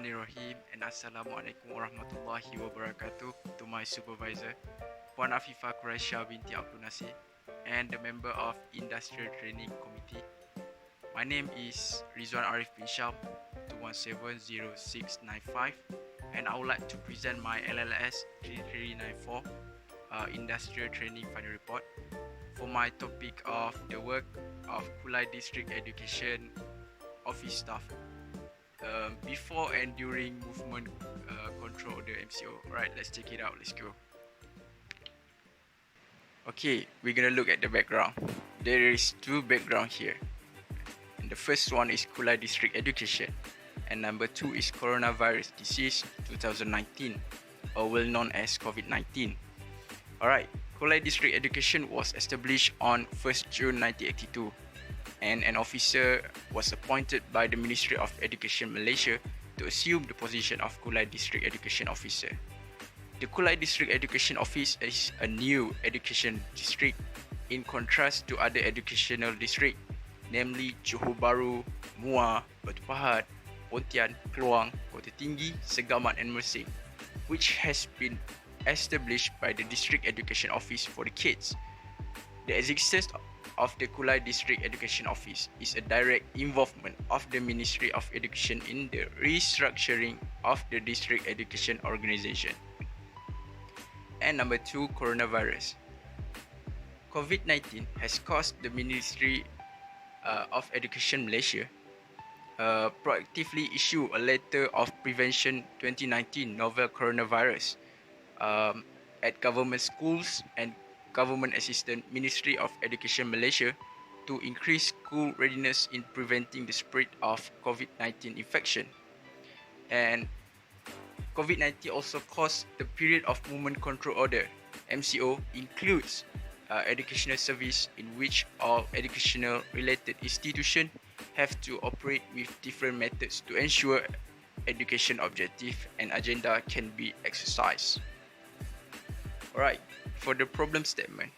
Bismillahirrahmanirrahim and Assalamualaikum warahmatullahi wabarakatuh to my supervisor, Puan Afifah Quraisha binti Abdul Nasir, and the member of Industrial Training Committee. My name is Rizwan Arif bin Sham, 2170695, and I would like to present my LLS3394 Industrial Training Final Report for my topic of the work of Kulai District Education Office staff before and during movement control the MCO. Alright, let's check it out. Let's go. Okay, we're gonna look at the background. There is two background here. And the first one is Kulai District Education, and number two is Coronavirus Disease 2019, or well known as COVID-19. Alright, Kulai District Education was established on 1st June 1982. And an officer was appointed by the Ministry of Education Malaysia to assume the position of Kulai District Education Officer. The Kulai District Education Office is a new education district in contrast to other educational districts, namely Johor Bahru, Muar, Batu Pahat, Pontian, Keluang, Kota Tinggi, Segamat and Mersing, which has been established by the District Education Office for the kids. The existence of the Kulai District Education Office is a direct involvement of the Ministry of Education in the restructuring of the district education organisation. And number two, coronavirus. COVID-19 has caused the Ministry of Education Malaysia proactively issue a letter of prevention 2019 novel coronavirus at government schools and Government Assistant Ministry of Education Malaysia to increase school readiness in preventing the spread of COVID-19 infection. And COVID-19 also caused the period of Movement Control Order, MCO, includes educational service in which all educational related institutions have to operate with different methods to ensure education objective and agenda can be exercised. Alright, for the problem statement,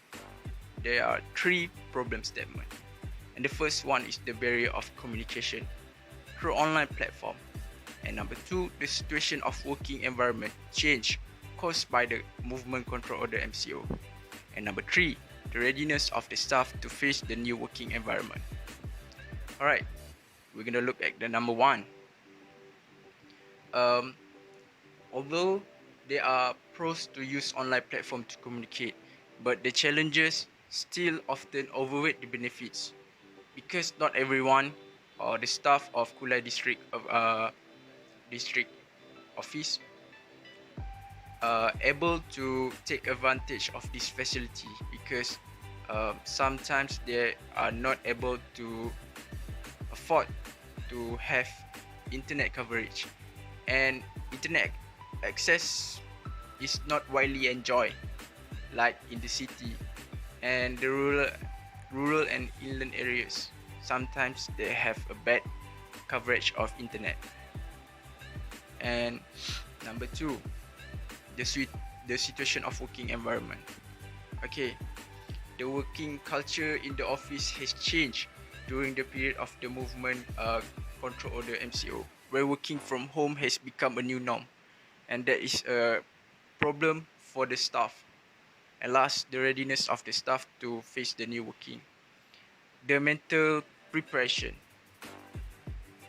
there are three problem statements. And the first one is the barrier of communication through online platform. And number two, the situation of working environment change caused by the Movement Control Order MCO. And number three, the readiness of the staff to face the new working environment. Alright, we're going to look at the number one. Although there are pros to use online platform to communicate, but the challenges still often overweight the benefits because not everyone or the staff of Kulai District Office able to take advantage of this facility because sometimes they are not able to afford to have internet coverage, and internet access is not widely enjoyed like in the city and the rural and inland areas. Sometimes they have a bad coverage of internet. And number two, the situation of working environment. Okay, the working culture in the office has changed during the period of the Movement Control Order MCO, where working from home has become a new norm, and that is a problem for the staff. And last, the readiness of the staff to face the new working. The mental preparation.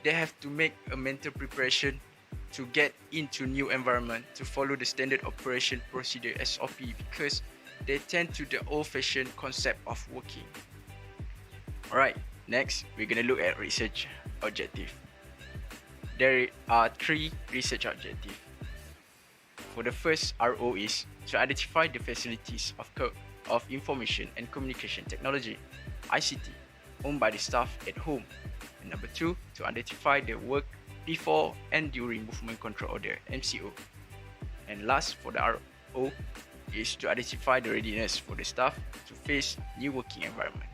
They have to make a mental preparation to get into new environment, to follow the standard operation procedure SOP, because they tend to the old-fashioned concept of working. Alright, next we're gonna look at research objective. There are three research objectives. For the first RO is to identify the facilities of information and communication technology, ICT, owned by the staff at home. And number two, to identify the work before and during Movement Control Order, MCO. And last, for the RO, is to identify the readiness for the staff to face new working environment.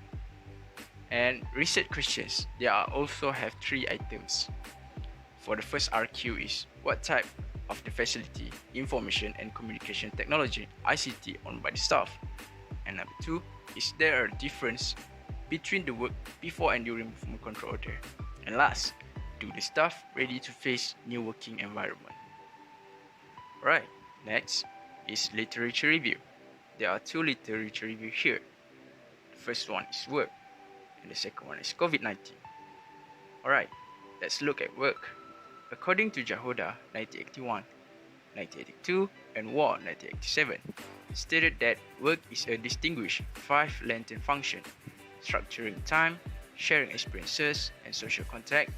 And research questions, they are also have three items. For the first RQ is what type of the facility, information and communication technology, ICT, owned by the staff. And number two, is there a difference between the work before and during Movement Control Order? And last, Do the staff ready to face new working environment? Right, next is literature review. There are two literature reviews here. The first one is work, and the second one is COVID-19. Alright, let's look at work. According to Jahoda 1981, 1982, and Ward 1987, stated that work is a distinguished five-lengthened function, structuring time, sharing experiences and social contact,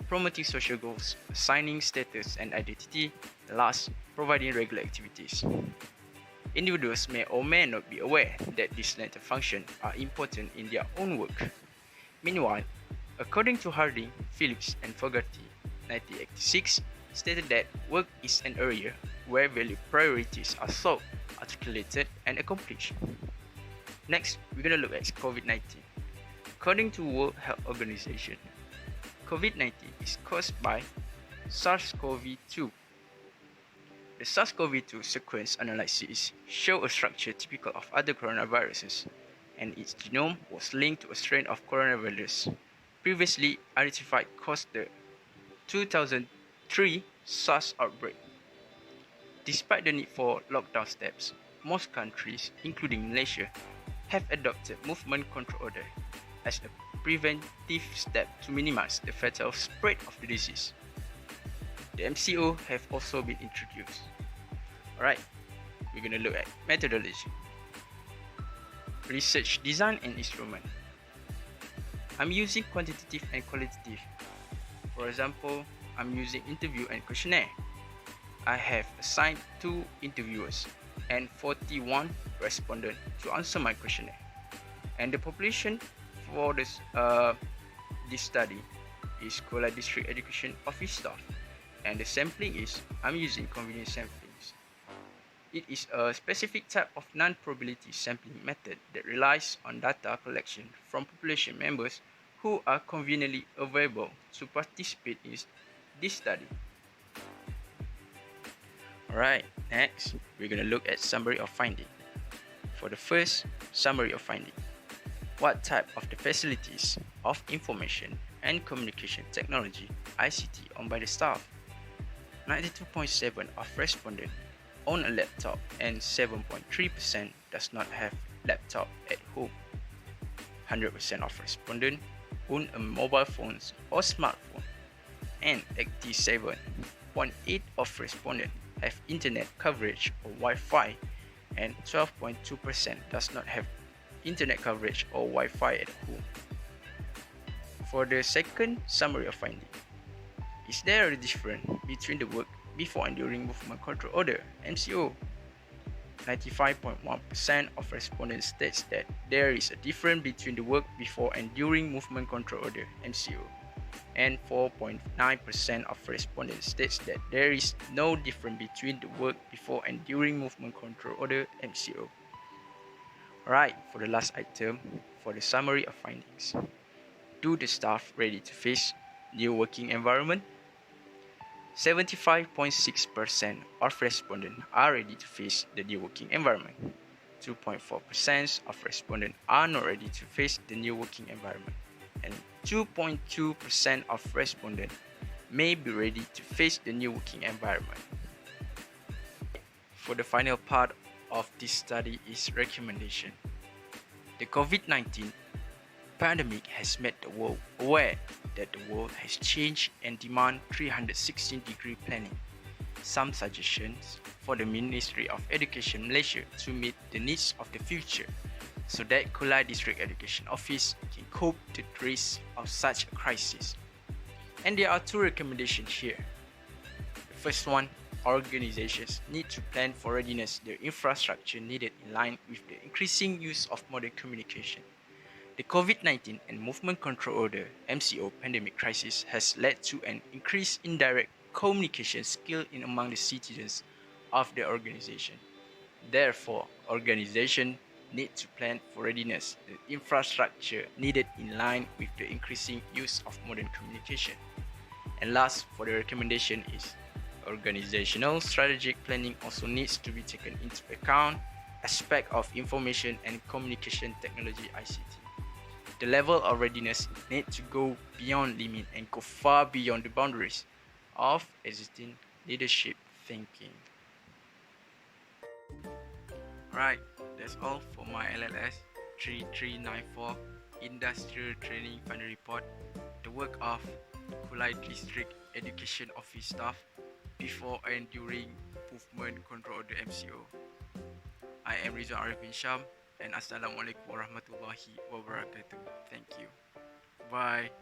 promoting social goals, assigning status and identity, and last, providing regular activities. Individuals may or may not be aware that these lengthened functions are important in their own work. Meanwhile, according to Harding, Phillips, and Fogarty, 1986, stated that work is an area where value priorities are sought, articulated, and accomplished. Next, we're going to look at COVID-19. According to World Health Organization, COVID-19 is caused by SARS-CoV-2. The SARS-CoV-2 sequence analysis show a structure typical of other coronaviruses, and its genome was linked to a strain of coronavirus previously identified caused the 2003 SARS outbreak. Despite the need for lockdown steps, most countries, including Malaysia, have adopted movement control order as a preventive step to minimize the fatal spread of the disease. The MCO have also been introduced. Alright, we're going to look at methodology. Research, design, and instrument. I'm using quantitative and qualitative. For example, I'm using interview and questionnaire. I have assigned 2 interviewers and 41 respondents to answer my questionnaire. And the population for this study is Kuala District Education Office staff. And the sampling is, I'm using convenience samplings. It is a specific type of non-probability sampling method that relies on data collection from population members who are conveniently available to participate in this study. Alright, next, we're going to look at summary of finding. For the first, summary of finding. What type of the facilities of information and communication technology ICT owned by the staff? 92.7% of respondents own a laptop and 7.3% does not have laptop at home. 100% of respondents own a mobile phone or smartphone, and 87.8% of respondents have internet coverage or Wi-Fi, and 12.2% does not have internet coverage or Wi-Fi at home. For the second summary of finding, is there a difference between the work before and during movement control order (MCO)? 95.1% of respondents states that there is a difference between the work before and during movement control order (MCO), and 4.9% of respondents states that there is no difference between the work before and during movement control order (MCO). Alright, for the last item, for the summary of findings. Do the staff ready to face new working environment? 75.6% of respondents are ready to face the new working environment. 2.4% of respondents are not ready to face the new working environment. And 2.2% of respondents may be ready to face the new working environment. For the final part of this study is recommendation. The COVID-19 pandemic has made the world aware that the world has changed and demand 360-degree planning. Some suggestions for the Ministry of Education Malaysia to meet the needs of the future so that Kuala District Education Office can cope with the risk of such a crisis. And there are 2 recommendations here. The first one, organizations need to plan for readiness their infrastructure needed in line with the increasing use of modern communication. The COVID-19 and Movement Control Order (MCO) pandemic crisis has led to an increase in direct communication skill among the citizens of the organization. Therefore, organizations need to plan for readiness the infrastructure needed in line with the increasing use of modern communication. And last, for the recommendation is organizational strategic planning also needs to be taken into account aspect of information and communication technology ICT. The level of readiness needs to go beyond limit and go far beyond the boundaries of existing leadership thinking. Right, that's all for my LLS 3394 Industrial Training Final Report, the work of Kulai District Education Office staff before and during movement control of the MCO. I am Rizwan Arifin Sham and Assalamualaikum warahmatullahi wabarakatuh. Thank you. Bye.